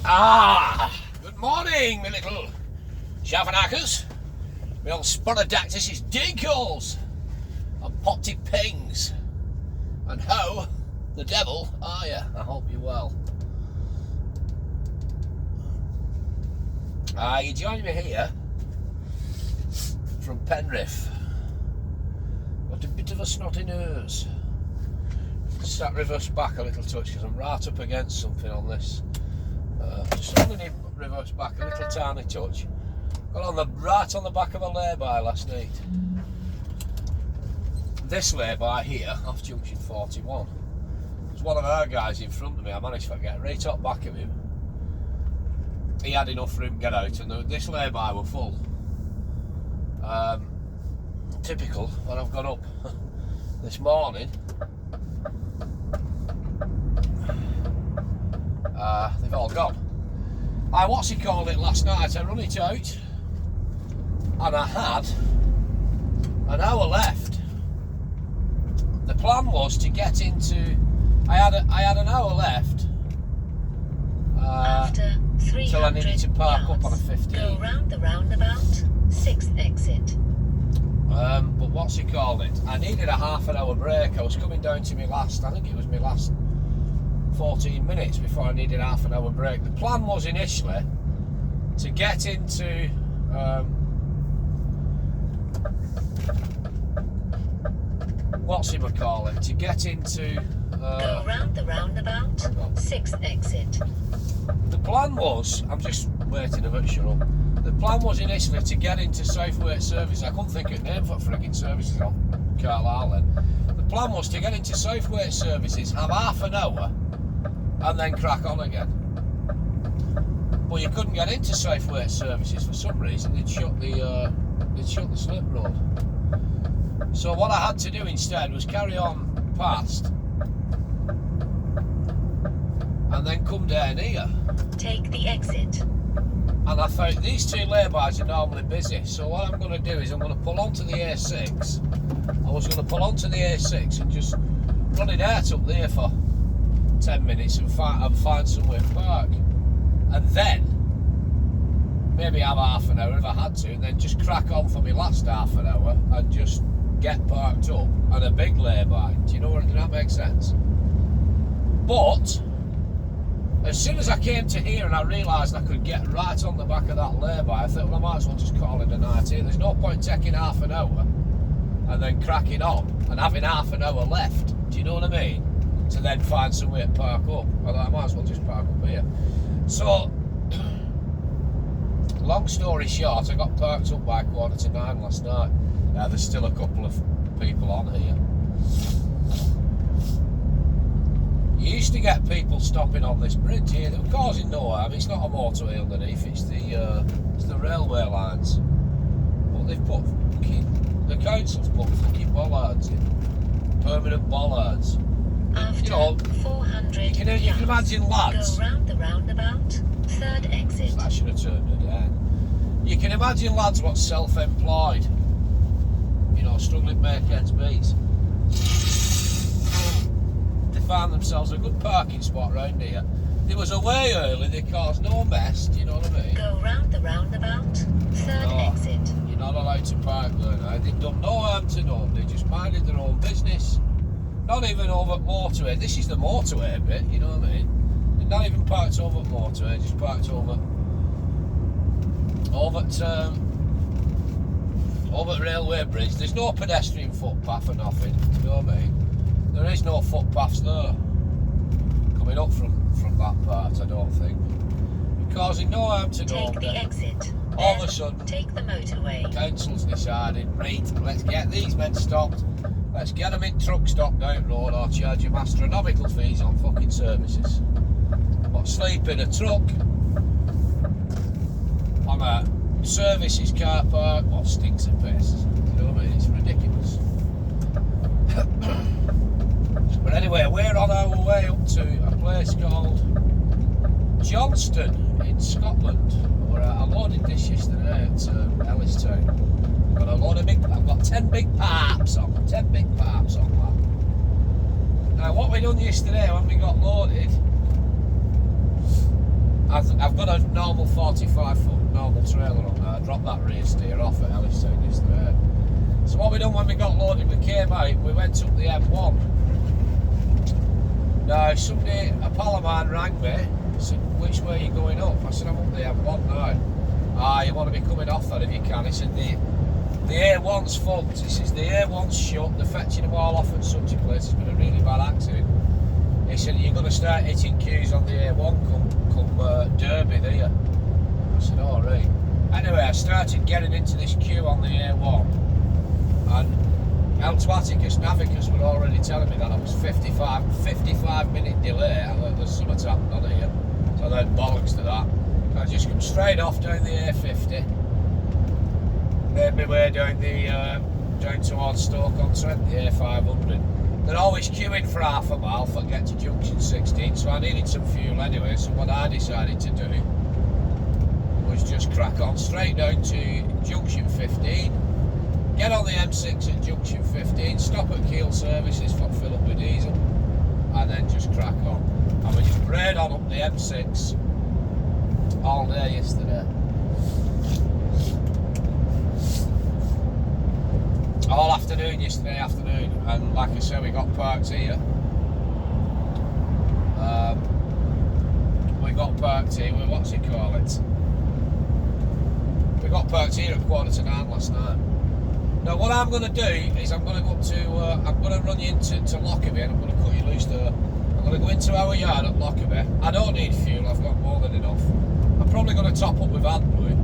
Good morning, my little Shavanackers. My old Sporodactys is Dinkles and Potty Pings. And how the devil are you? I hope you're well. You joining me here from Penrith. Got a bit of a snotty nose. Start reverse back a little touch because I'm right up against something on this. Just only need reverse back a little tiny touch. Got right on the back of a lay-by last night. This lay-by here, off junction 41. There's one of our guys in front of me. I managed to get right up back of him. He had enough room to get out, and this lay-by were full. Typical when I've gone up this morning. They've all gone. What's he called it last night? I run it out, and I had an hour left. The plan was to get into. I had an hour left. After 300 till I needed to park yards, up on a 15. go round the roundabout, 6th exit. But what's he called it? I needed a half an hour break. I was coming down to my last. I think it was my last 14 minutes before I needed half an hour break. The plan was initially to get into to get into go round the roundabout, 6th exit. the plan was, I'm just waiting a bit, shut up. The plan was initially to get into Southway Services. I couldn't think of a name for frigging services on Carlisle then. The plan was to get into Southway Services, have half an hour, and then crack on again. But you couldn't get into Southway Services for some reason. They'd shut the slip road. So what I had to do instead was carry on past and then come down here. Take the exit. And I thought these two laybys are normally busy, so what I'm going to do is I'm going to pull onto the A6. I was going to pull onto the A6 and just run it out up there for 10 minutes and find somewhere to park, and then maybe have half an hour if I had to, and then just crack on for my last half an hour and just get parked up on a big lay-by. Do you know what? Does that make sense? But as soon as I came to here and I realised I could get right on the back of that lay-by, I thought, well, I might as well just call it a night here. There's no point taking half an hour and then cracking on and having half an hour left. Do you know what I mean? To then find somewhere to park up. Although I might as well just park up here. So, long story short, I got parked up by 9:15 last night. There's still a couple of people on here. You used to get people stopping on this bridge here. They were causing no harm. It's not a motorway underneath. It's the railway lines. But they've put the council's put fucking bollards in, permanent bollards. After You know, 400 you can yards, imagine lads. go round the roundabout, 3rd exit. I should have turned it down. You can imagine lads what's self-employed, you know, struggling to make ends meet. They found themselves a good parking spot round here. There was a way early, they caused no mess, do you know what I mean? Go round the roundabout, 3rd exit. You're not allowed to park there now. They've done no harm to nobody, just minded their own business. Not even over at motorway. This is the motorway bit, you know what I mean? They're not even parked over at motorway, just parked over at railway bridge. There's no pedestrian footpath or nothing, you know what I mean? There is no footpaths there coming up from that part, I don't think. You're causing no harm to nobody. Take the exit. All of a sudden, take the motorway. Council's decided, right, let's get these men stopped. Let's get them in truck stop down road or charge them astronomical fees on fucking services. But sleep in a truck on a services car park, what stinks of piss. You know what I mean? It's ridiculous. But anyway, we're on our way up to a place called Johnston in Scotland. I loaded this yesterday at Ellistown. I've got 10 big pipes on that. Now what we done yesterday when we got loaded, I've got a normal 45-foot normal trailer on there. I dropped that rear steer off at Elliston yesterday. So what we done when we got loaded, we came out, we went up the M1. Now somebody, a pal of mine rang me, said, which way are you going up? I said, I'm up the M1 now. You want to be coming off that if you can. He said, the A1's fucked. He says, the A1's shut, they're fetching them all off at such a place, it's been a really bad accident. He said, you're going to start hitting queues on the A1 come Derby there. I said, all right. Anyway, I started getting into this queue on the A1, and Automaticus Navicus were already telling me that I was 55 minute delay. I thought there's something happened on here. So I then bollocks to that. I just come straight off down the A50. Made my way down towards Stoke-on-Trent, the A500. They're always queuing for half a mile for get to junction 16, so I needed some fuel anyway. So what I decided to do was just crack on straight down to junction 15, get on the M6 at junction 15, stop at Kiel services for fill up with diesel, and then just crack on. And we just brayed on up the M6 all day yesterday. All afternoon yesterday afternoon, and like I said, we got parked here. We got parked here, what's it call it? We got parked here at 8:45 last night. Now what I'm going to do is I'm going to go up to, I'm going to run you into Lockerbie, and I'm going to cut you loose there. I'm going to go into our yard at Lockerbie. I don't need fuel, I've got more than enough. I'm probably going to top up with AdBlue.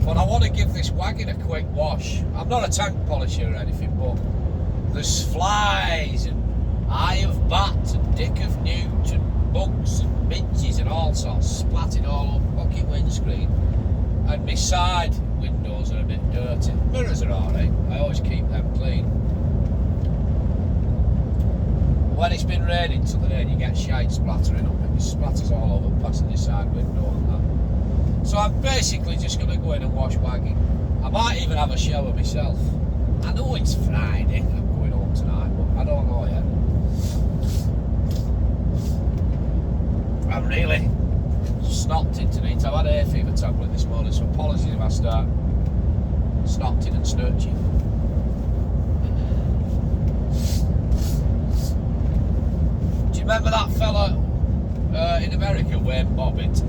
But I want to give this wagon a quick wash. I'm not a tank polisher or anything, but there's flies and eye of bat and dick of newt and bugs and midges and all sorts splattered all up fucking windscreen. And my side windows are a bit dirty. Mirrors are alright, I always keep them clean. When it's been raining till the rain, you get shite splattering up, and it splatters all over passenger side window and that. So I'm basically just going to go in and wash wagon. I might even have a shower myself. I know it's Friday, I'm going home tonight, but I don't know yet. I'm really snotted tonight. I've had a hay fever tablet this morning, so apologies if I start snotting and snurching. Do you remember that fella in America, Wayne Bobbitt?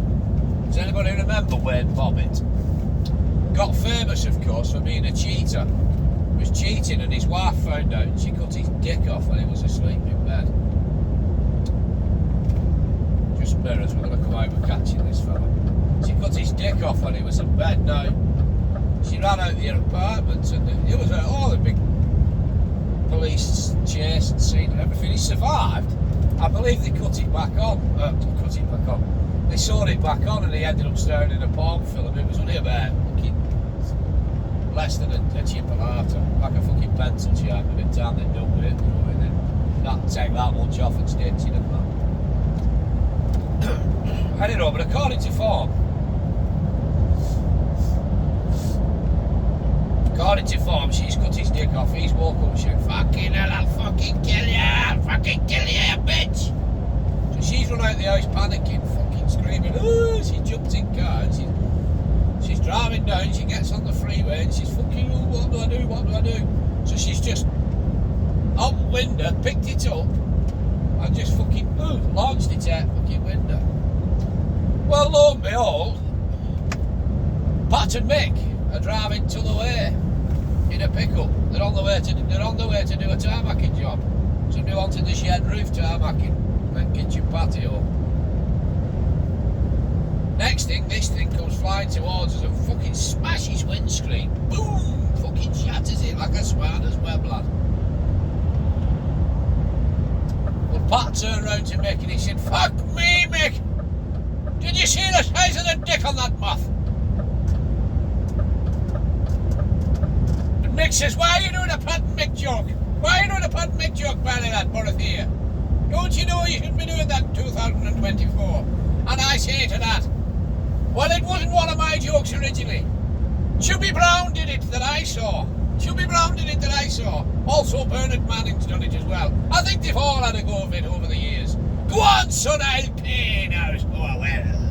Does anybody remember Wayne Bobbitt? Got famous, of course, for being a cheater. He was cheating, and his wife found out, and she cut his dick off when he was asleep in bed. Just mirrors, we're going to come out with catching this fella. She cut his dick off when he was in bed. Now, she ran out of the apartment, and it was all the big police chase and scene and everything. He survived. I believe they cut it back on. They sawed it back on, and he ended up staring in a porn film. It was only about less than a chip and a half, like a fucking pencil sharp with a tan they'd done with it, you know, and then not take that much off and stitch it and that. Anyway, but according to form, she's cut his dick off, he's woke up and said, fucking hell, I'll fucking kill you, bitch! So she's run out the house panicking, fucking screaming, oh, she jumped in car, and she's driving down, she gets on the freeway, and she's fucking, oh, what do I do? So she's just on the window, picked it up, and just fucking, launched it out the fucking window. Well, lo and behold, Pat and Mick are driving to the way in a pickup. They're on the way to do a tarmacking job. So they wanted the shed roof tarmacking and kitchen patio. Next thing, this thing comes flying towards us and fucking smashes windscreen. Boom! Fucking shatters it like a spanner's web, lad. Well, Pat turned round to Mick and he said, fuck me, Mick! Did you see the size of the dick on that muff? And Mick says, why are you doing a Pat and Mick joke? Why are you doing a Pat and Mick joke, Barry, that Borothea? Don't you know you shouldn't be doing that in 2024? And I say to that, well, it wasn't one of my jokes originally. Chubby Brown did it that I saw. Also, Bernard Manning's done it as well. I think they've all had a go of it over the years. Go on, son, I'll pay now. Oh, well.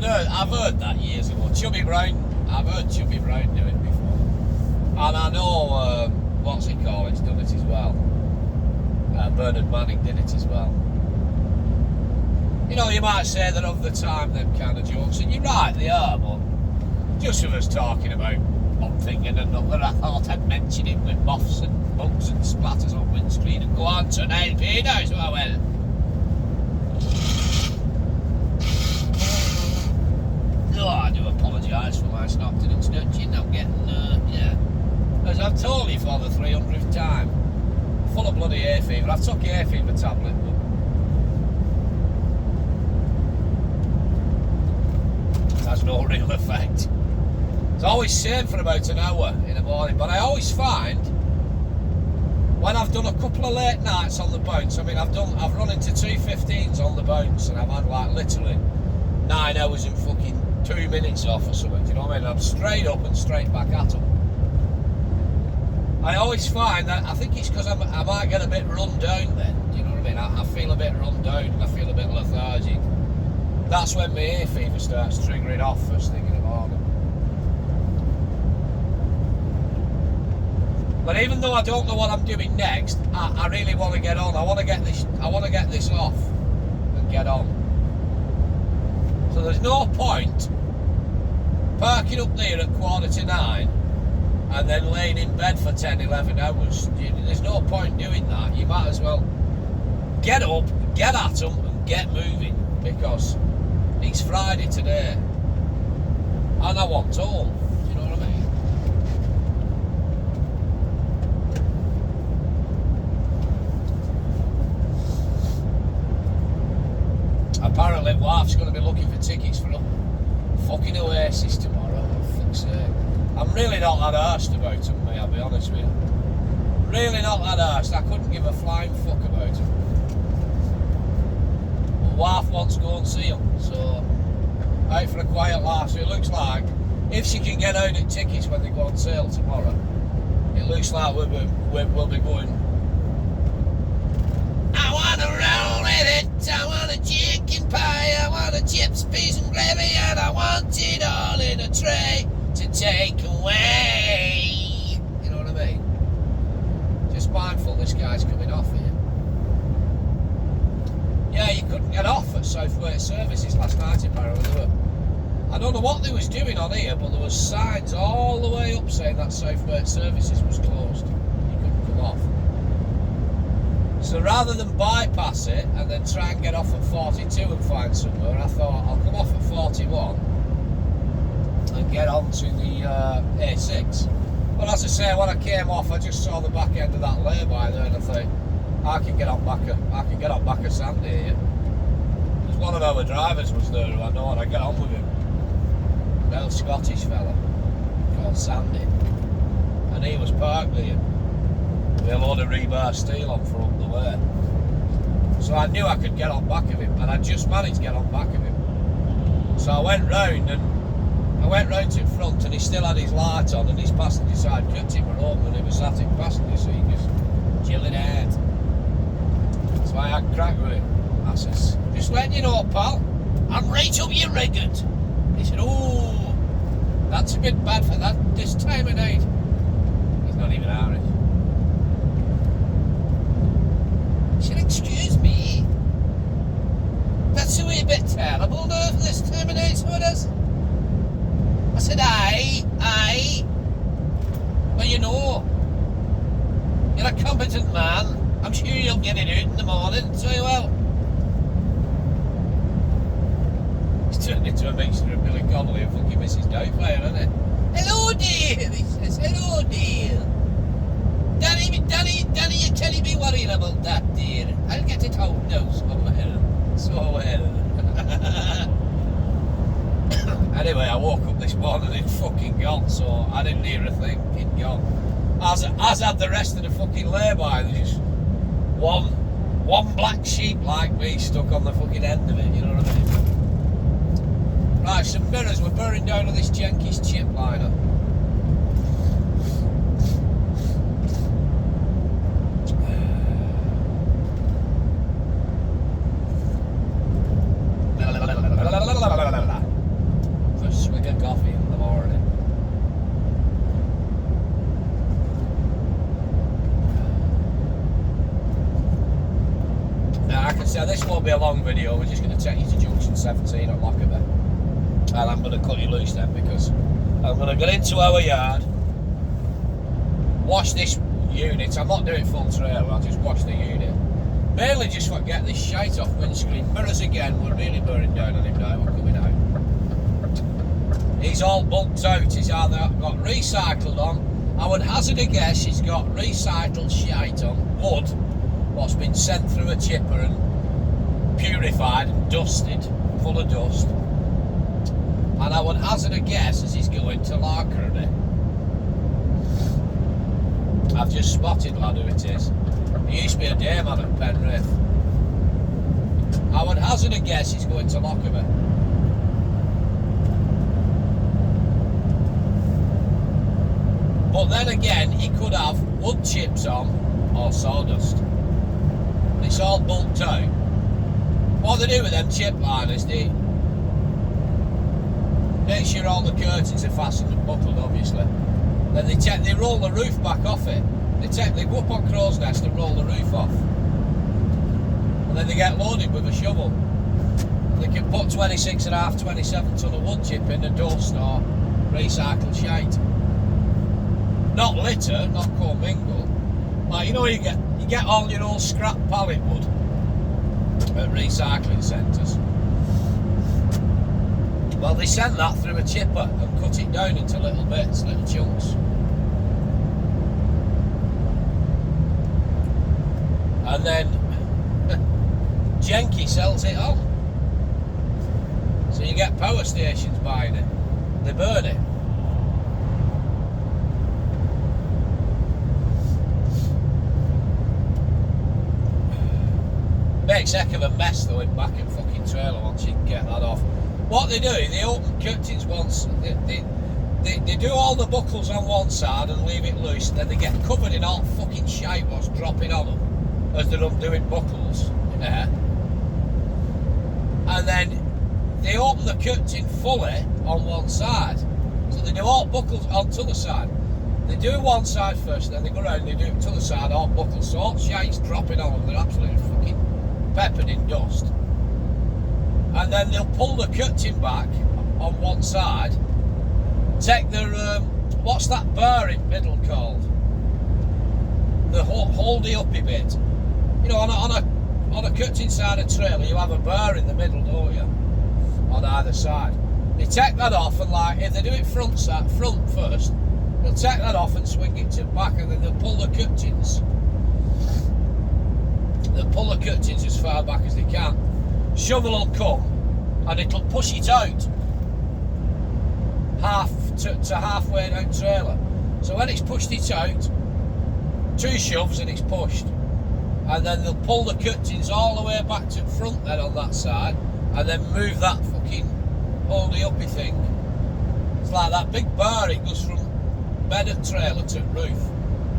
I've heard that years ago. Chubby Brown, I've heard Chubby Brown do it before. And I know, what's it called, it's done it as well. Bernard Manning did it as well. You know, you might say that of the time, them kind of jokes, and you're right, they are, but just with us talking about one thing and another, I thought I'd mention it with moths and bugs and splatters on windscreen and go on to an LP now, so I will. Oh, I do apologise for my snotting and snitching. I'm getting, as I've told you for the 300th time, full of bloody hay fever. I've took a hay fever tablet, but it has no real effect. It's always same for about an hour in the morning, but I always find when I've done a couple of late nights on the bounce, I mean, I've run into 2:15s on the bounce, and I've had like literally 9 hours and fucking 2 minutes off or something, do you know what I mean? I'm straight up and straight back at them. I always find that, I think it's because I might get a bit run down then, do you know what I mean? I feel a bit run down and I feel a bit lethargic. That's when my hay fever starts triggering off first thing in the morning. But even though I don't know what I'm doing next, I really want to get on. I want to get this off and get on. So there's no point parking up there at 9:15 and then laying in bed for 10, 11 hours. There's no point doing that. You might as well get up, get at them and get moving, because it's Friday today and I want home. Do you know what I mean? Apparently wife's going to be looking for tickets for a fucking Oasis tomorrow, for fuck's sake. I'm really not that arsed about them, mate, I'll be honest with you. Really not that arsed. I couldn't give a flying fuck about them. But wife wants to go and see them, so out for a quiet laugh. So it looks like, if she can get out at tickets when they go on sale tomorrow, it looks like we'll be going. I want to roll with it, I want a chicken pie, I want a chips, peas and gravy, and I want it all in a tray to take away. You know what I mean? Just mindful this guy's coming off here. Yeah, you couldn't get off at Southway Services last night apparently. I don't know what they was doing on here, but there was signs all the way up saying that Southway Services was closed. You couldn't come off. So rather than bypass it and then try and get off at 42 and find somewhere, I thought I'll come off at 41 and get onto the A6. But as I say, when I came off, I just saw the back end of that lay-by there, and I thought, I can get on back of Sandy here. There's one of our drivers was there who I know, and I get on with him. An old Scottish fella called Sandy, and he was parked there with a load of rebar steel on for up the way. So I knew I could get on back of him, and I just managed to get on back of him. So I went round to the front, and he still had his light on, and his passenger side curtain were open, and he was sat in passenger seat just chilling out. So I had crack with him. I says, just letting you know, pal, I'm right up your rigged. He said, oh, that's a bit bad for that this time of night. He's not even Irish. He said, excuse me, that's a wee bit terrible though for this time of night, so it is. I said, aye. Well, you know, you're a competent man. I'm sure you'll get it out in the morning, so you will. He's turned into a mixture of Billy Connolly and fucking Mrs. Doubtfire, isn't he? Hello, dear, he says, hello, dear. Danny, you're telling me worrying about that, dear. I'll get it out now somewhere. Anyway, I woke up this morning and it's fucking gone, so I didn't hear a thing. It'd gone. As had the rest of the fucking lay-by. There's just one black sheep like me stuck on the fucking end of it, you know what I mean? Right, some mirrors. We're burning down on this Jenkins chip liner. Right, I can say this won't be a long video. We're just going to take you to junction 17 at Lockerbie, and I'm going to cut you loose then, because I'm going to get into our yard, wash this unit. I'm not doing full trailer, I'll just wash the unit. Mainly just to get this shite off windscreen. Mirrors again, we're really burning down on him now, we're coming out. He's all bulked out, he's either got recycled on. I would hazard a guess he's got recycled shite on, wood, what's been sent through a chipper and purified and dusted, full of dust. And I would hazard a guess as he's going to Lockerbie. I've just spotted, lad, who it is. He used to be a dayman at Penrith. I would hazard a guess he's going to Lockerbie. But then again, he could have wood chips on or sawdust. It's all bulked out. What they do with them chip liners, they make sure all the curtains are fastened and buckled, obviously. Then they roll the roof back off it. They go up on Crow's Nest and roll the roof off. And then they get loaded with a shovel. They can put 26.5, 27 ton of wood chip in the dust or recycled shite. Not litter, not commingle. Like, you know, you get all your old scrap pallet wood at recycling centres. Well, they send that through a chipper and cut it down into little bits, little chunks. And then Jenky sells it on. So you get power stations buying it. They burn it. Makes heck of a mess though in back in fucking trailer once you can get that off. What they do, they open curtains once, they do all the buckles on one side and leave it loose, and then they get covered in all fucking shite what's dropping on them as they're undoing buckles in there. And then they open the curtain fully on one side. So they do all buckles on the other side. They do one side first, then they go around and they do it to the side, all buckles. So all shite's dropping on them, they're absolutely fucking peppered in dust. And then they'll pull the curtain back on one side, take their, what's that bar in middle called? The holdy-uppy bit. You know, on a curtain side of trailer, you have a bar in the middle, don't you? On either side. They take that off and, like, if they do it front first, they'll take that off and swing it to the back, and then they'll pull the curtains. They'll pull the curtains as far back as they can. Shovel will come and it'll push it out to halfway down trailer. So when it's pushed it out, 2 shoves and it's pushed. And then they'll pull the curtains all the way back to front then on that side, and then move that fucking holdy-uppy thing. It's like that big bar, it goes from bed of trailer to roof.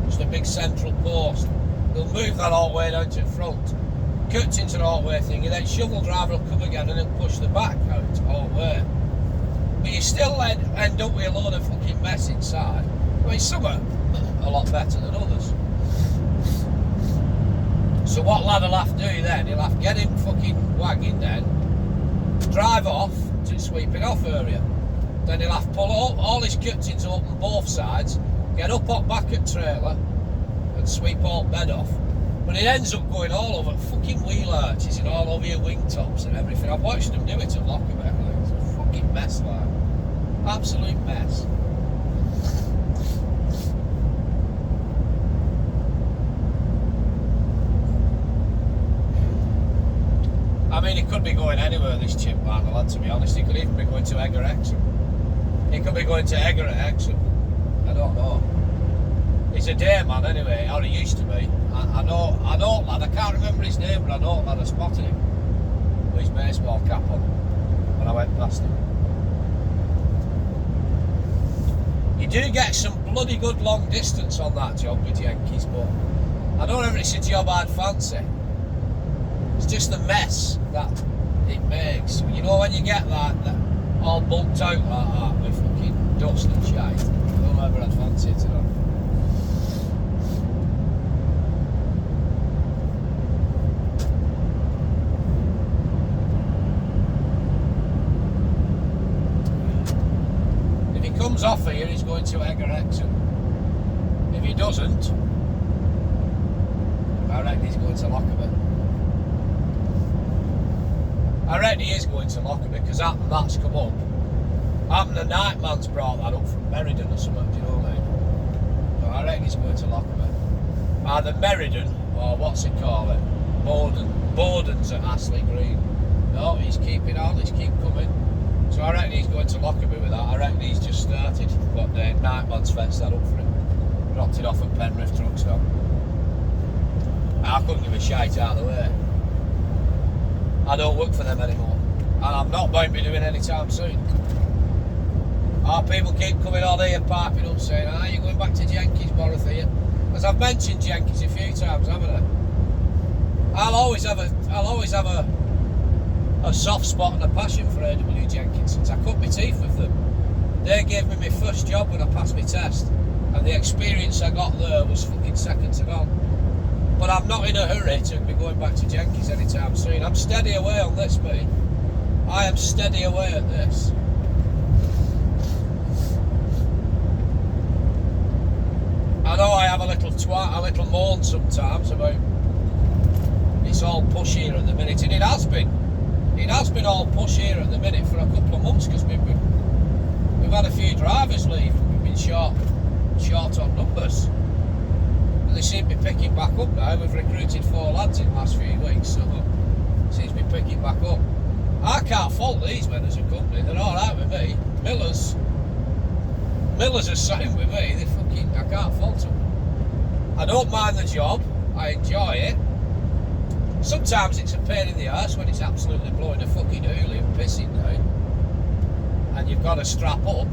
Just a big central post. They'll move that all the way down to the front. Curtains are all the way thing, and then shovel driver will come again and he'll push the back out all the way. But you still end up with a load of fucking mess inside. I mean, some are a lot better than others. So what lad will have to do then, he'll have to get him fucking wagging then, drive off to the sweeping off area. Then he'll have to pull all his curtains open both sides, get up on back at trailer and sweep all bed off. But it ends up going all over fucking wheel arches and all over your wing tops and everything. I've watched them do it at Lockerbie. It's a fucking mess, like. Absolute mess. I mean, he could be going anywhere, this chip man, lad, to be honest. He could even be going to Egger Exham. He could be going to Egger at Exham. I don't know. He's a day man anyway, or he used to be. I know lad, I can't remember his name, but I know lad, I spotted him with his baseball cap on when I went past him. You do get some bloody good long distance on that job with Yankees, but I don't know if it's a job I'd fancy. It's just the mess that it makes. You know, when you get that all bulked out like that with fucking dust and shite, I don't know if I'd fancy it, you know. comes off here, he's going to Egger Exham. If he doesn't, I reckon he's going to Lockerbie. I reckon he is going to Lockerbie because that's come up. The Nightman's brought that up from Meriden or something, do you know what I mean? So I reckon he's going to Lockerbie. Either Meriden or what's it called it? Boden's at Astley Green. No, he's keeping on, he's keep coming. So I reckon he's going to Lockerbie with that. I reckon he's just started. But the Nightman's fenced that up for him. Dropped it off at Penrith truck stop. I couldn't give a shite out of the way. I don't work for them anymore. And I'm not going to be doing any time soon. Our people keep coming on here piping up saying, are you going back to Jenkins, Boris, here? As I've mentioned Jenkins a few times, haven't I? I'll always have a soft spot and a passion for AW Jenkinsons. I cut my teeth with them. They gave me my first job when I passed my test. And the experience I got there was fucking second to none. But I'm not in a hurry to be going back to Jenkins anytime soon. I'm steady away on this, mate. I am steady away at this. I know I have a little moan sometimes about it's all push here at the minute, and it has been. It has been all push here at the minute for a couple of months because we've had a few drivers leave. We've been short on numbers. And they seem to be picking back up now. We've recruited 4 lads in the last few weeks, so it seems to be picking back up. I can't fault these men as a company. They're all right with me. Miller's are sound with me. I can't fault them. I don't mind the job. I enjoy it. Sometimes it's a pain in the arse when it's absolutely blowing a fucking hoolie and pissing down, and you've got to strap up.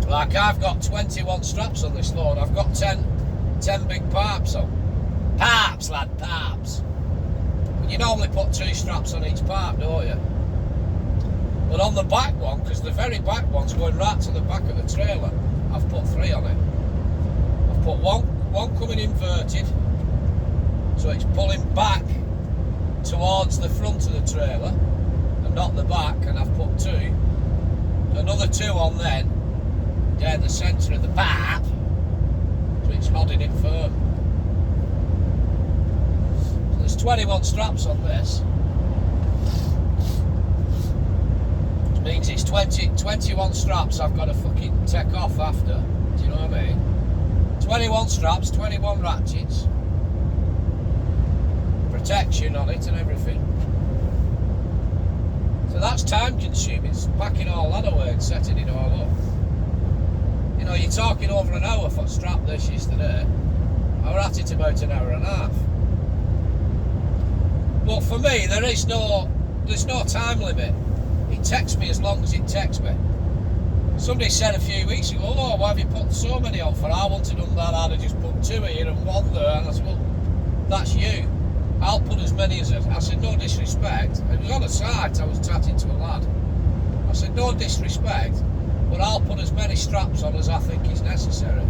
Like I've got 21 straps on this load. I've got 10 big parps on. Parps, lad, parps. You normally put 2 straps on each parp, don't you? But on the back one, because the very back one's going right to the back of the trailer, I've put 3 on it. I've put one coming inverted, so it's pulling back towards the front of the trailer and not the back, and I've put 2. Another 2 on then, down the centre of the pipe, so it's holding it firm. So there's 21 straps on this. Which means it's 21 straps I've got to fucking take off after. Do you know what I mean? 21 straps, 21 ratchets, protection on it and everything. So that's time consuming, it's packing all that away and setting it all up. You know, you're talking over an hour for strap this yesterday. I was at it about an hour and a half. But for me, there's no time limit. It takes me as long as it takes me. Somebody said a few weeks ago, oh, why have you put so many on for? I wanted done that, I'd have just put 2 here and 1 there. And I said, well, that's you. I'll put as many as I said, no disrespect. It was on a site, I was chatting to a lad. I said, no disrespect, but I'll put as many straps on as I think is necessary.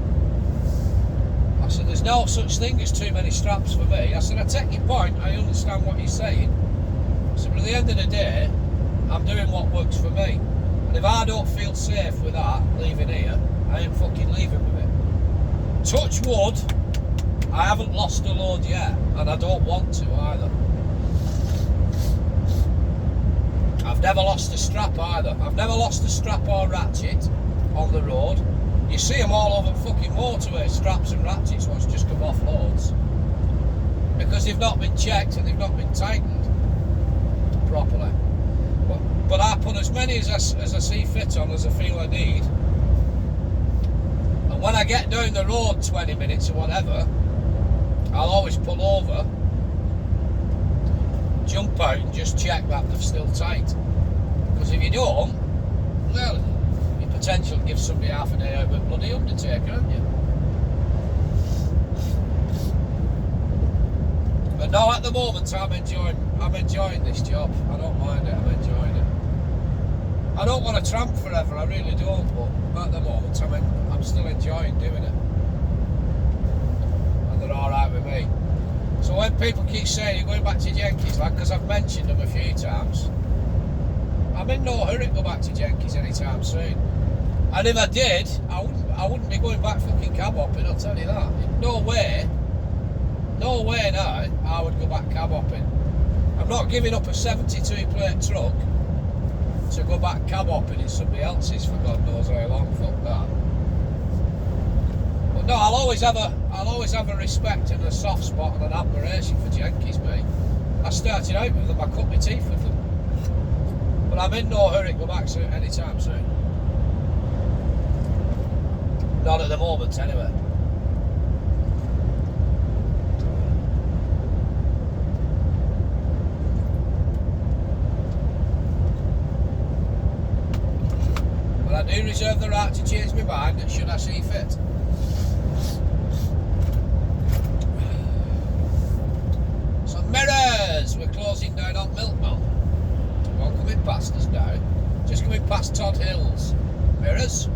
I said, there's no such thing as too many straps for me. I said, I take your point, I understand what you're saying. I said, but at the end of the day, I'm doing what works for me. And if I don't feel safe with that, leaving here, I ain't fucking leaving with it. Touch wood, I haven't lost a load yet, and I don't want to either. I've never lost a strap either. I've never lost a strap or ratchet on the road. You see them all over fucking motorway, straps and ratchets once just come off loads. Because they've not been checked and they've not been tightened properly. But I put as many as I see fit on as I feel I need. And when I get down the road 20 minutes or whatever, I'll always pull over, jump out and just check that they're still tight. Because if you don't, well, your potential to give somebody half a day out of a bloody undertaker, haven't you? But no, at the moment I'm enjoying this job. I don't mind it, I'm enjoying it. I don't want to tramp forever, I really don't, but at the moment I'm still enjoying doing it. And they're alright with me. So when people keep saying you're going back to Jenkins, like, because I've mentioned them a few times, I'm in no hurry to go back to Jenkins anytime soon. And if I did, I wouldn't be going back fucking cab hopping, I'll tell you that. No way now I would go back cab hopping. I'm not giving up a 72 plate truck to go back cab hopping in somebody else's for God knows how long. Fuck that. But no, I'll always have a respect and a soft spot and an admiration for Jenkins, mate. I started out with them, I cut my teeth with them. But I'm in no hurry to go back soon, anytime soon. Not at the moment, anyway. But I do reserve the right to change my mind should I see fit. So mirrors, we're closing down on Milkman. One coming past us now. Just coming past Todd Hills. Mirrors.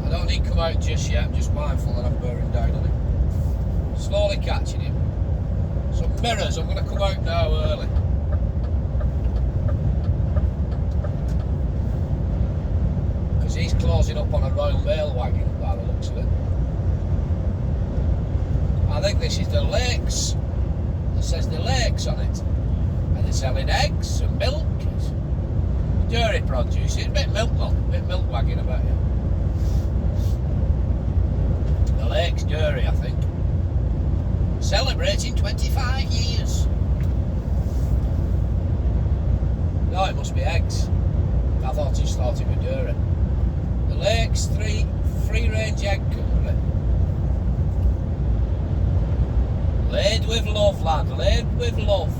I don't need to come out just yet, I'm just mindful that I'm bearing down on him. Slowly catching him. So mirrors, I'm going to come out now early. Because he's closing up on a Royal Mail wagon by the looks of it. I think this is the Lakes. It says the Lakes on it. And they're selling eggs and milk. Dairy produce, it's a bit milk wagon about you. Lakes Dairy, I think. Celebrating 25 years. No, it must be eggs. I thought he started with dairy. The Lakes Free Range Egg Company. Laid with love, lad. Laid with love.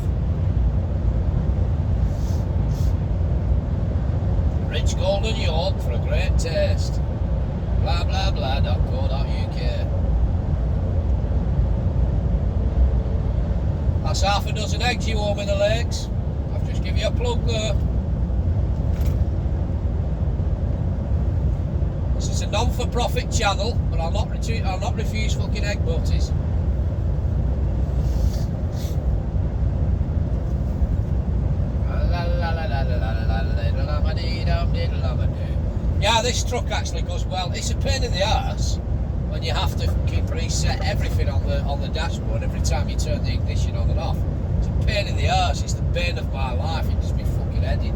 Rich golden yolk for a great taste. Blah blah blah.co.uk. That's half a dozen eggs you owe me, the Lakes. I've just given you a plug there. This is a non-for-profit channel, but I'll not refuse fucking egg butties. Yeah, this truck actually goes well. It's a pain in the arse when you have to keep reset everything on the dashboard every time you turn the ignition on and off. It's a pain in the arse. It's the bane of my life. It just be fucking heading.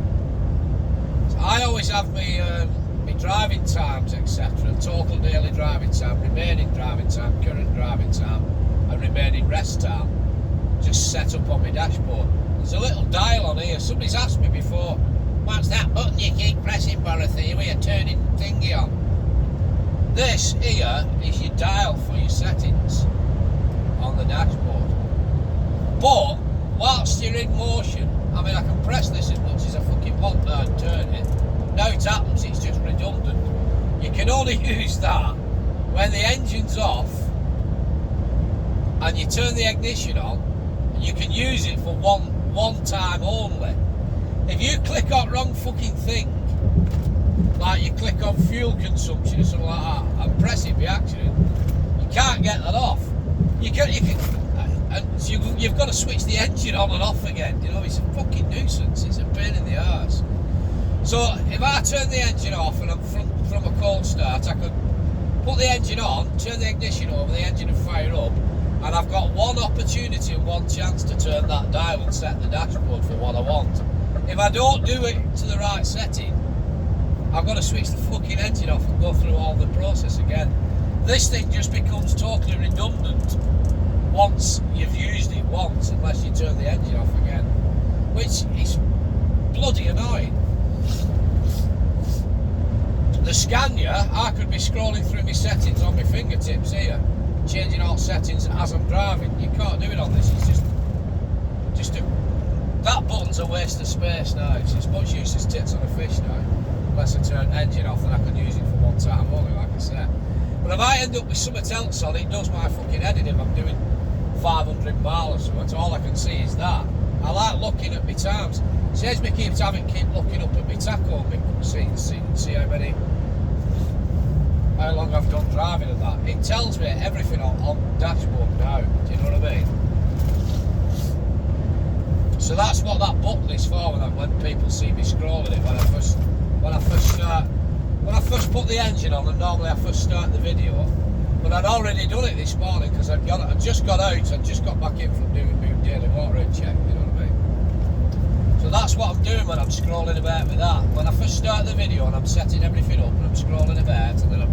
So I always have my driving times, etc. Total daily driving time, remaining driving time, current driving time, and remaining rest time just set up on my dashboard. There's a little dial on here. Somebody's asked me before, what's that button you keep pressing, Dorothy, with your turning thingy on? This here is your dial for your settings on the dashboard. But whilst you're in motion, I mean, I can press this as much as I fucking want now and turn it. Now it happens, it's just redundant. You can only use that when the engine's off and you turn the ignition on. You can use it for one time only. If you click on wrong fucking thing, like you click on fuel consumption or something like that, and press it by accident, you can't get that off. You can, and so you've got to switch the engine on and off again. You know, it's a fucking nuisance. It's a pain in the arse. So if I turn the engine off and I'm from a cold start, I could put the engine on, turn the ignition over, the engine will fire up, and I've got one opportunity and one chance to turn that dial and set the dashboard for what I want. If I don't do it to the right setting, I've got to switch the fucking engine off and go through all the process again. This thing just becomes totally redundant once you've used it once, unless you turn the engine off again, which is bloody annoying. The Scania, I could be scrolling through my settings on my fingertips here, changing all settings as I'm driving. You can't do it on this. It's just that button's a waste of space now. It's as much use as tits on a fish now. Unless I turn the engine off, then I can use it for one time only, like I said. But if I end up with something else on, it does my fucking heading if I'm doing 500 miles or something. So all I can see is that. I like looking at my times. Says me keep looking up at my tacho, see how long I've done driving and that. It tells me everything on dashboard now. Do you know what I mean? So that's what that button is for when people see me scrolling it when I first put the engine on, and normally I first start the video. But I'd already done it this morning because I'd just got out, I'd just got back in from doing my daily water check, you know what I mean? So that's what I'm doing when I'm scrolling about with that. When I first start the video and I'm setting everything up and I'm scrolling about and then I'm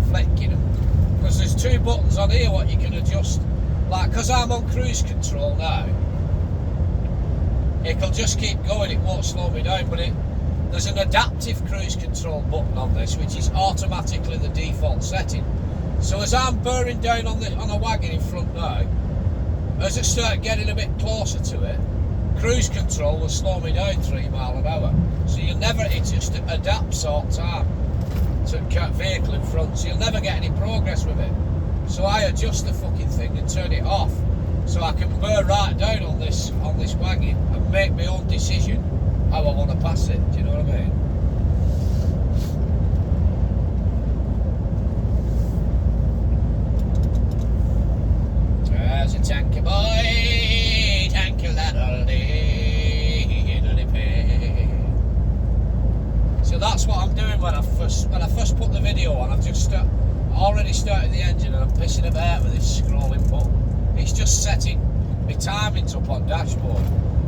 flicking them. Because there's two buttons on here what you can adjust. Like, because I'm on cruise control now, it'll just keep going, it won't slow me down, but there's an adaptive cruise control button on this, which is automatically the default setting. So as I'm bearing down on a wagon in front now, as I start getting a bit closer to it, cruise control will slow me down 3 miles an hour. So it just adapts all the time to the vehicle in front, so you'll never get any progress with it. So I adjust the fucking thing and turn it off, so I can bear right down on this wagon and make my own decision how I want to pass it. Do you know what I mean? There's a tanky boy, tanky lad all day, so that's what I'm doing when I first put the video on. I've just already started the engine and I'm pissing about with this scrolling button. It's just setting my timings up on dashboard.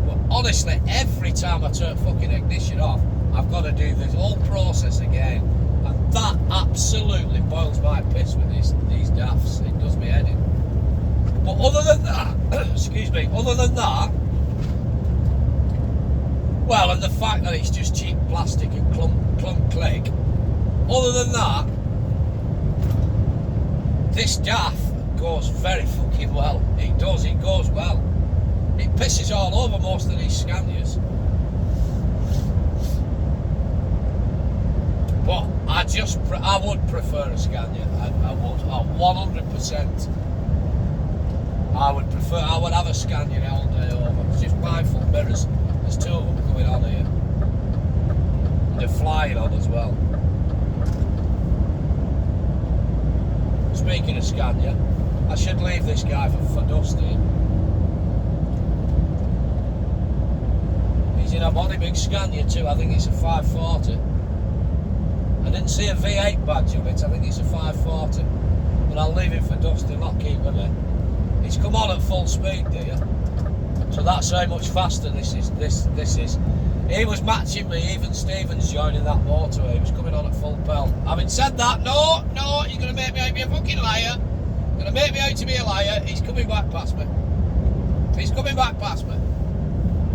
But honestly, every time I turn fucking ignition off, I've got to do this whole process again. And that absolutely boils my piss with these DAFs. It does me head in. But other than that, excuse me, other than that, well, and the fact that it's just cheap plastic and clunk click, other than that, this DAF goes very fucking well. It does, it goes well. It pisses all over most of these Scanias. But I would prefer a Scania. I would, 100%. I would have a Scania all day over. It's just mindful mirrors. There's two of them coming on here. And they're flying on as well. Speaking of Scania, I should leave this guy for Dusty. He's in a body big Scania too. I think it's a 540. I didn't see a V8 badge on it. I think it's a 540. But I'll leave it for Dusty, not keep with it. He's come on at full speed, dear. So that's how much faster this is. He was matching me, even Stevens joining that motorway. He was coming on at full pelt. Having said that, no, you're going to make me out to be a fucking liar. You're going to make me out to be a liar. He's coming back past me. He's coming back past me.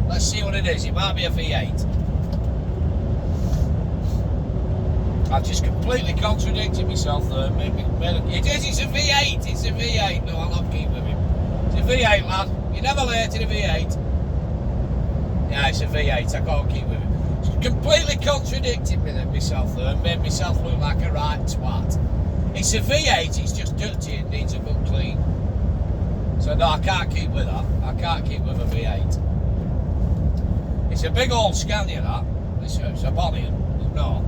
Let's see what it is. It might be a V8. I've just completely contradicted myself there. It's a V8. It's a V8. No, I'll not keep with him. It's a V8, lad. You're never late in a V8. Yeah, it's a V8. I can't keep with him. It's completely contradicted myself there and made myself look like a right twat. It's a V8. It's just dirty. It needs a good clean. So no, I can't keep with that. I can't keep with a V8. It's a big old Scania, that. It's a body. No.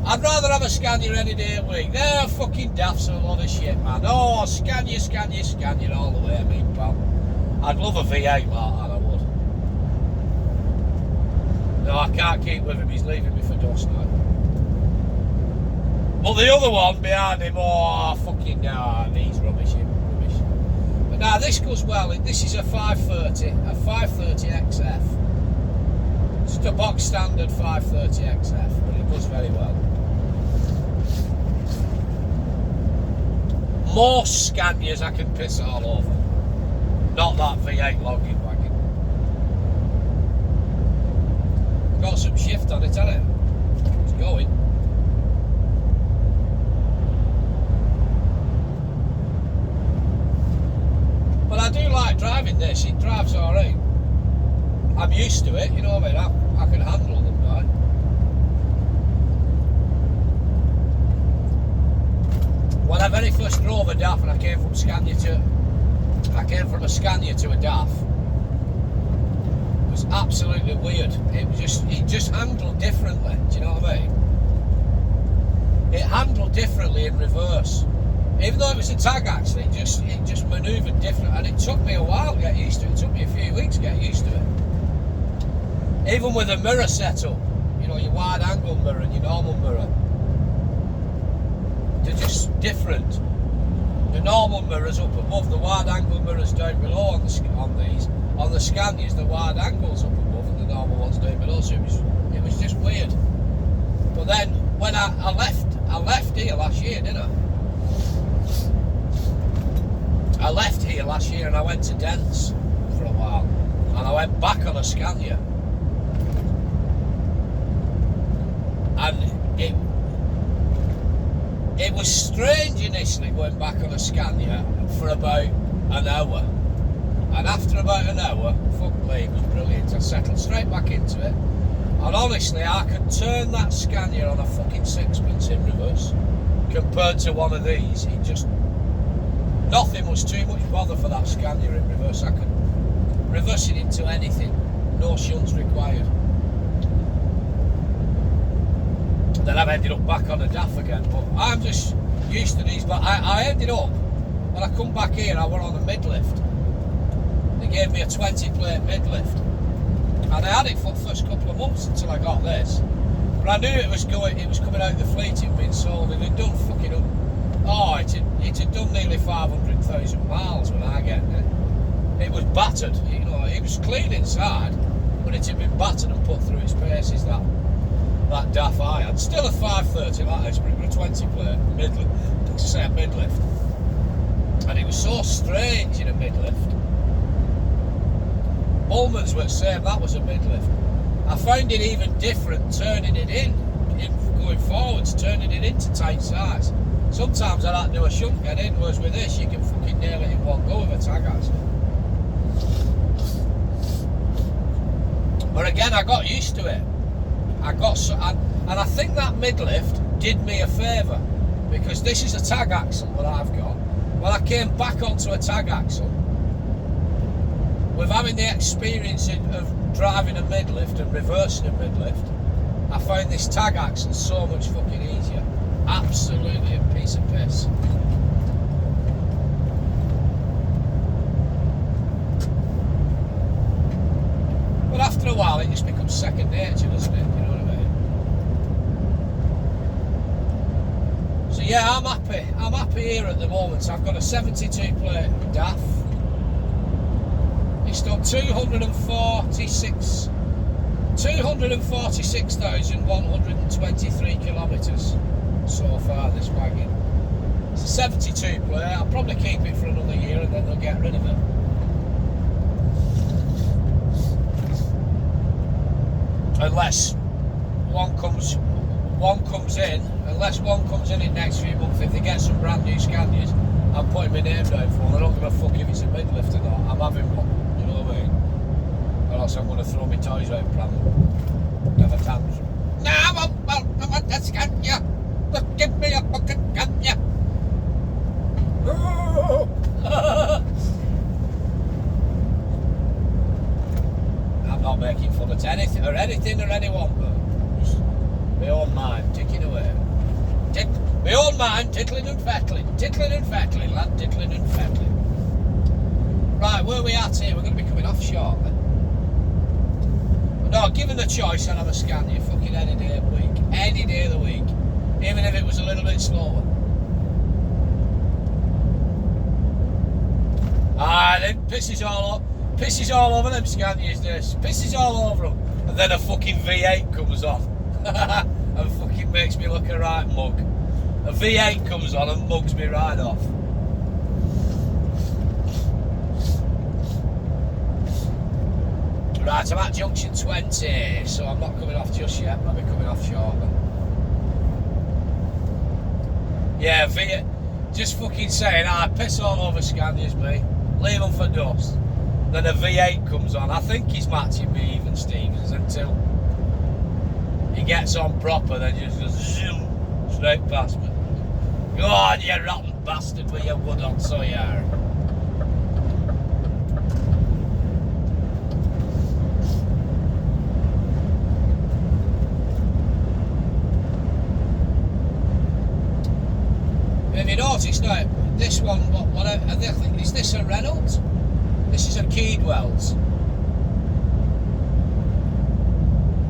I'd rather have a Scania any day of the week. They're fucking daffs and a lot of shit, man. Oh, Scania all the way, I mean, pal. I'd love a V8 like that, I would. No, I can't keep with him. He's leaving me for dust now. But the other one behind him, oh, fucking nah, he's rubbish. But now this goes well. This is a 530 XF. Just a box standard 530 XF, but it goes very well. Most Scanias I can piss all over. Not that V8 logging wagon. Got some shift on it, hasn't it? It's going. But I do like driving this. It drives alright. I'm used to it, you know what I mean? I can handle them now. When I very first drove a DAF and I came from a Scania to a DAF, it was absolutely weird. It just handled differently. Do you know what I mean? It handled differently in reverse. Even though it was a tag axle, it just manoeuvred different, and it took me a while to get used to it. It took me a few weeks to get used to it. Even with the mirror setup, you know, your wide angle mirror and your normal mirror, they're just different. The normal mirror's up above, the wide angle mirror's down below on these. On the Scanias, the wide angle's up above and the normal one's down below, so it was just weird. But then when I left here last year, didn't I? I left here last year and I went to Dents for a while, and I went back on a Scania, and it was strange initially going back on a Scania for about an hour, and after about an hour, fuck me, it was brilliant. I settled straight back into it, and honestly I could turn that Scania on a fucking sixpence in reverse compared to one of these. It just, nothing was too much bother for that Scania in reverse. I could reverse it into anything, no shunts required. Then I've ended up back on a DAF again, but I'm just used to these. But I ended up, when I come back here, I were on a mid-lift. They gave me a 20 plate mid-lift, and I had it for the first couple of months until I got this. But I knew it was coming out of the fleet, it had been sold, and it had done fucking up. Oh, it had done nearly 500,000 miles when I get it. It was battered, you know, it was clean inside, but it had been battered and put through its paces, that DAF I had. Still a 530 like this, but it was a 20 plate mid-lift, to say a mid-lift. And it was so strange in a mid-lift. Ullman's were the same, that was a mid-lift. I found it even different turning it in going forwards, turning it into tight size. Sometimes I had to do a shunt get in, whereas with this you can fucking nail it in one go with a tag axle. But again, I got used to it. And I think that mid-lift did me a favour, because this is a tag axle that I've got. When I came back onto a tag axle, with having the experience of driving a mid-lift and reversing a mid-lift, I found this tag axle so much fucking easier. Absolutely a piece of piss. But after a while it just becomes second nature, doesn't it? You know what I mean? So yeah, I'm happy. I'm happy here at the moment. I've got a 72 plate DAF. It's done 246,123 kilometres so far, this wagon. It's a 72 plate. I'll probably keep it for another year and then they'll get rid of it. Unless one comes in next few months. If they get some brand new Scanias, I'm putting my name down for them. I don't give a fuck if it's a mid-lift or not. I'm having one, you know what I mean? Or else I'm going to throw my toys out and have a tantrum. No, I want that Scania. Give me a fucking Scania. I'm not making fun of anything or anyone, but just my own mind ticking away. My own mind tickling and fettling, lad, tickling and fettling. Right, where are we at here? We're going to be coming off shortly. But no, given the choice, I'd have a Scania fucking any day of the week. Any day of the week. Even if it was a little bit slower. Ah, then pisses all over them Scanias, this. Pisses all over them. And then a fucking V8 comes on. And fucking makes me look a right mug. A V8 comes on and mugs me right off. Right, I'm at junction 20, so I'm not coming off just yet, but I'll be coming off shortly. Yeah, V8, just fucking saying, I piss all over Scanias, mate. Leave them for dust. Then a V8 comes on. I think he's matching me even Stevens until he gets on proper, then just goes zoom straight past me. Go on, you rotten bastard with your wood on, so you are. If you know noticed, no, this one, I think, is this a Reynolds? This is a Keedwells.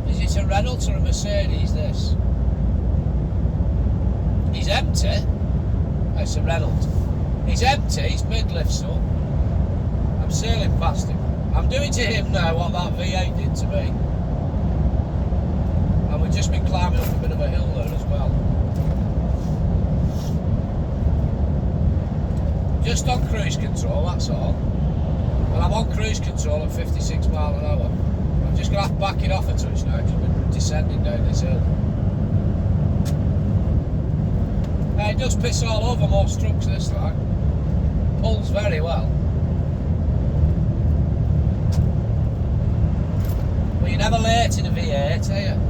Is it a Reynolds or a Mercedes, this? He's empty. Oh, it's a Reynolds. He's empty, his mid-lift's up. I'm sailing past him. I'm doing to him now what that V8 did to me. And we've just been climbing up a bit of a hill there as well. Just on cruise control, that's all. And I'm on cruise control at 56 miles an hour. I'm just going to have to back it off a touch now because we're descending down this hill. It does piss all over most trucks this time. Pulls very well. But you're never late in a V8, are you?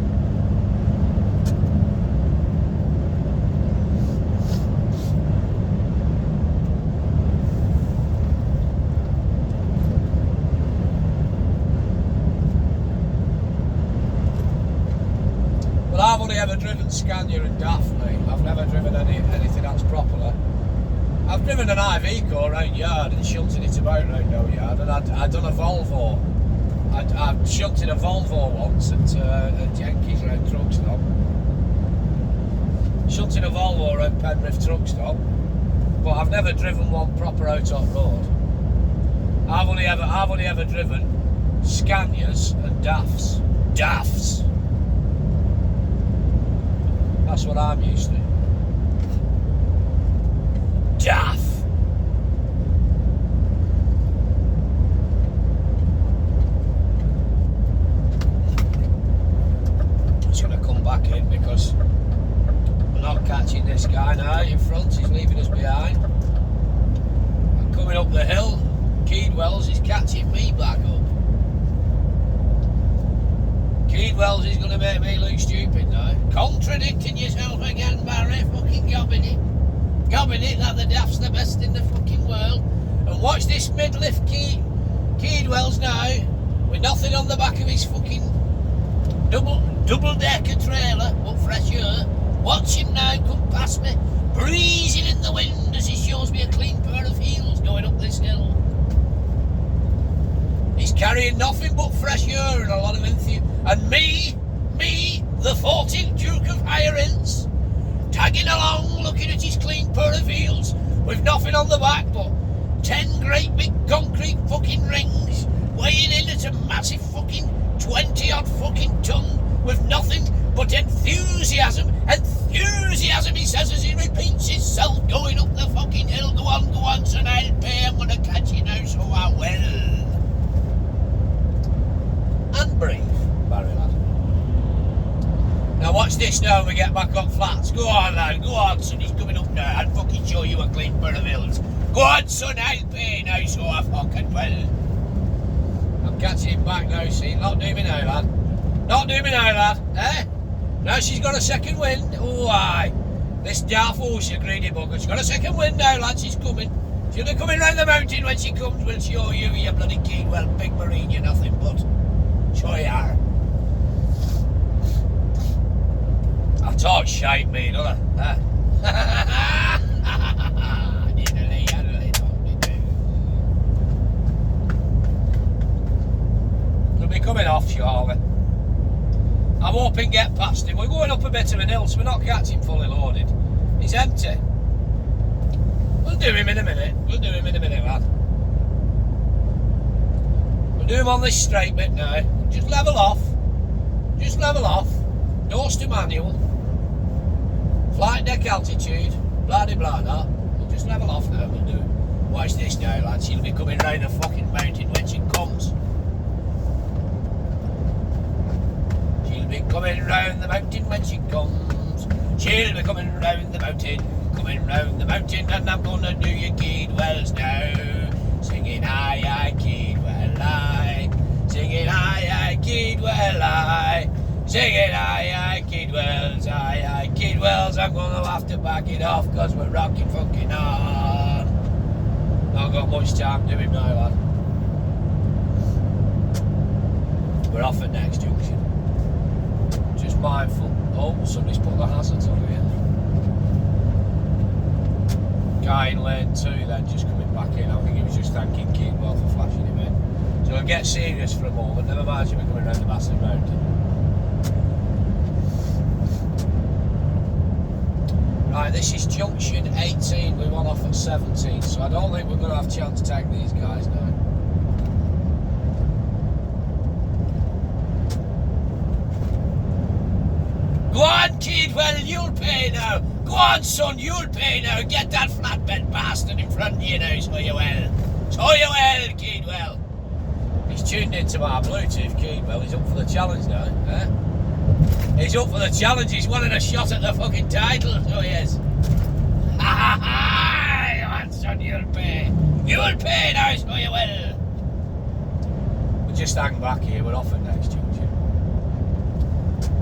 Well, I've only ever driven Scania and DAF, mate. I've never driven anything else properly. I've driven an IV car around yard and shunted it about around no yard, and I'd done a Volvo. I'd shunted a Volvo once at Jenkins around truck stop. Shunted a Volvo around Penrith truck stop, but I've never driven one proper out on road. I've only ever driven Scanias and DAFs. DAFs. That's what I'm used to. DAF. I'm just going to come back in because we're not catching this guy now in front. He's leaving us behind. I'm coming up the hill. Keedwells is catching me back up. Keedwells is going to make me look stupid now. Contradicting yourself again, Barry. Fucking gobbing it. Gobbing it that the DAF's the best in the fucking world. And watch this mid-lift Keedwells now, with nothing on the back of his fucking double-decker trailer, but fresh air. Watch him now come past me, breezing in the wind as he shows me a clean pair of heels going up this hill. He's carrying nothing but fresh air and a lot of enthusiasm. And me, the 14th Duke of Hirons, tagging along, looking at his clean pair of heels, with nothing on the back but 10 great big concrete fucking rings, weighing in at a massive fucking 20-odd fucking ton, with nothing but enthusiasm. Enthusiasm, he says as he repeats himself, going up the fucking hill. Go on, son, I'll pay. I'm going to catch you now, so I will. And breathe, Barry lad. Now watch this now when we get back up flats. Go on, lad, go on, son, he's coming up now. I'll fucking show you a clean pair of hills. Go on, son, I'll pay now, so I fucking will. I'm catching him back now, see? Not doing me now, lad. Not doing me now, lad. Eh? Now she's got a second wind. Oh, aye. This daft, oh, she's a greedy bugger. She's got a second wind now, lad, she's coming. She'll be coming round the mountain when she comes. We'll show you, you bloody Keedwell, big marine, you're nothing but. Sure you are. I talk shite, me, don't I? We'll be coming off, surely. I'm hoping get past him. We're going up a bit of an hill, so we're not catching fully loaded. He's empty. We'll do him in a minute. Lad. We'll do him on this straight bit now. Just level off. Doors to manual. Flight deck altitude. Blah blah blah. We'll just level off now. We'll do it. Watch this now, lads. She'll be coming round the fucking mountain when she comes. She'll be coming round the mountain when she comes. She'll be coming round the mountain. And I'm gonna do your Keedwells now. Singing aye, Keedwell, aye. Singing aye, Keedwell, aye. Singing aye, Keedwells, aye, Keedwells. I'm gonna have to back it off because we're rocking fucking on. Not got much time to do him now, lad. We're off at next junction. Just mindful. Oh, somebody's put the hazards on here. get serious for a moment. Never mind you, we're coming round the massive mountain. Right, this is junction 18. We went off at 17, so I don't think we're going to have a chance to take these guys now. Go on, kid, well, you'll pay now. Go on, son, you'll pay now. Get that flatbed bastard in front of you now, so you will. So you will, kid, well. He's tuned into my Bluetooth, kid, well. He's up for the challenge now, eh? He's up for the challenge. He's wanting a shot at the fucking title, so he is. Ha ha ha! Go on, son, you'll pay. You'll pay now, so you will. We'll just hang back here. We're off at next junction.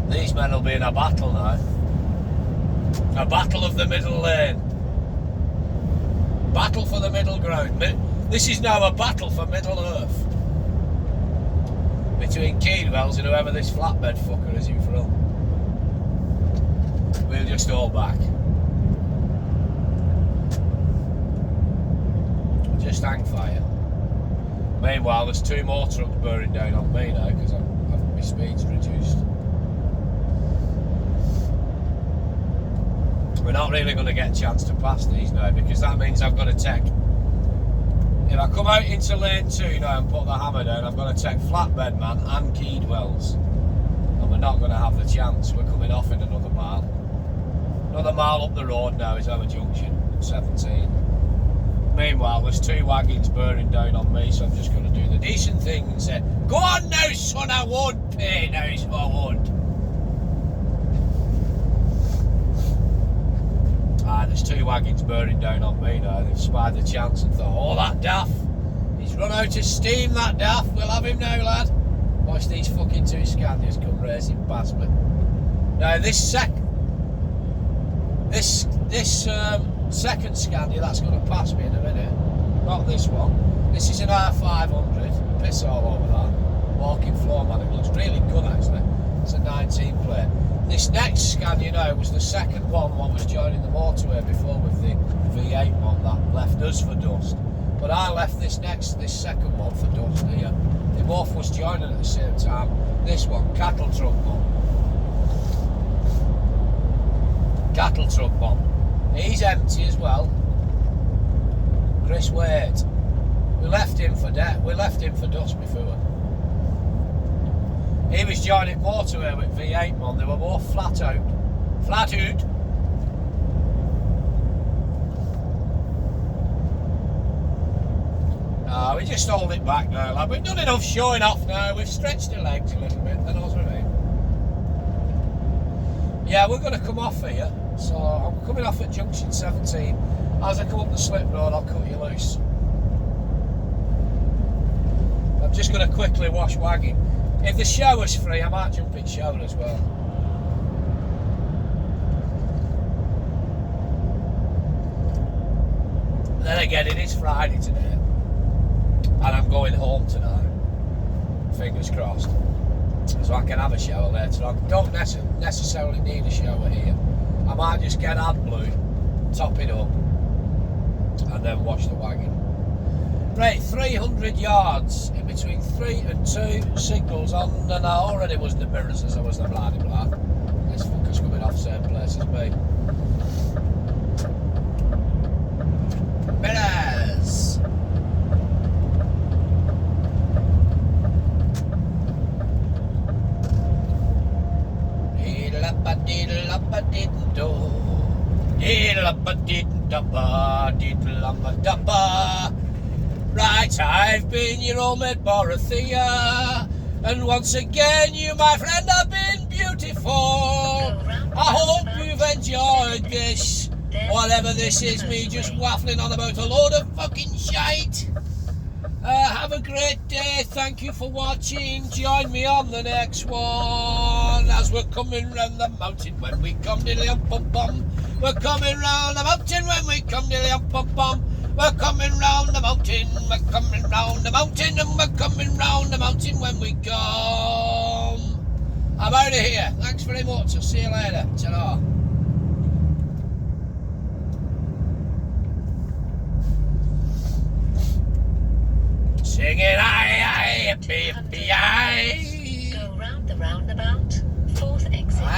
These men will be in a battle now. A battle of the middle lane. Battle for the middle ground. This is now a battle for Middle Earth. Between Keedwells and whoever this flatbed fucker is in front. We'll just hold back. Just hang fire. Meanwhile, there's 2 more trucks burning down on me now because my speed's reduced. We're not really going to get a chance to pass these now because that means I've got to take... If I come out into lane 2 now and put the hammer down, I've got to take Flatbed Man and Keedwells. And we're not going to have the chance. We're coming off in another mile. Another mile up the road now is our junction, 17. Meanwhile, there's 2 wagons burning down on me, so I'm just going to do the decent thing and say, go on now, son, I won't pay now, so I won't. There's 2 wagons burning down on me now. They've spied the chance and thought, oh, that DAF, he's run out of steam, that DAF, we'll have him now, lad. Watch these fucking 2 Scanias come racing past me. Now this second Scania that's going to pass me in a minute, not this one. This is an R500, piss all over that. Walking floor man, it looks really good actually. It's a 19 plate. This next Scania now was the second one what was joining the motorway before with the V8 one that left us for dust. But I left this second one for dust here. They both was joining at the same time. This one, cattle truck one. Cattle truck one. He's empty as well. Chris Wade. We left him for dust before. He was joining motorway with V8 man. They were both flat out. Flat out. No, we just hold it back now, lad. We've done enough showing off now. We've stretched the legs a little bit. That knows what I mean. Yeah, we're going to come off here. So I'm coming off at junction 17. As I come up the slip road, I'll cut you loose. I'm just going to quickly wash wagon. If the shower's free, I might jump in shower as well. Then again, it is Friday today, and I'm going home tonight. Fingers crossed. So I can have a shower later on. Don't necessarily need a shower here. I might just get AdBlue, top it up, and then wash the wagon. Right, 300 yards in between 3 and 2 signals on, and I already was the mirrors as I was the bloody blah. This fucker's coming off same place as me. Mirrors! Diddle-up-a-diddle-up-a-diddle-do. Diddle-up-a-diddle-up-a-diddle-up-a-duppa. Right, I've been your old mate Borothea, and once again you, my friend, have been beautiful. I hope you've enjoyed this, whatever this is, me just waffling on about a load of fucking shite. Have a great day, thank you for watching, join me on the next one, as we're coming round the mountain when we come dilly-um-pum-pum. We're coming round the mountain when we come dilly-um-pum-pum. We're coming round the mountain, we're coming round the mountain, and we're coming round the mountain when we come. I'm out of here. Thanks very much. I'll see you later. Ta-ra. Singing aye aye. beep, beep, beep. Go round the roundabout, 4th exit.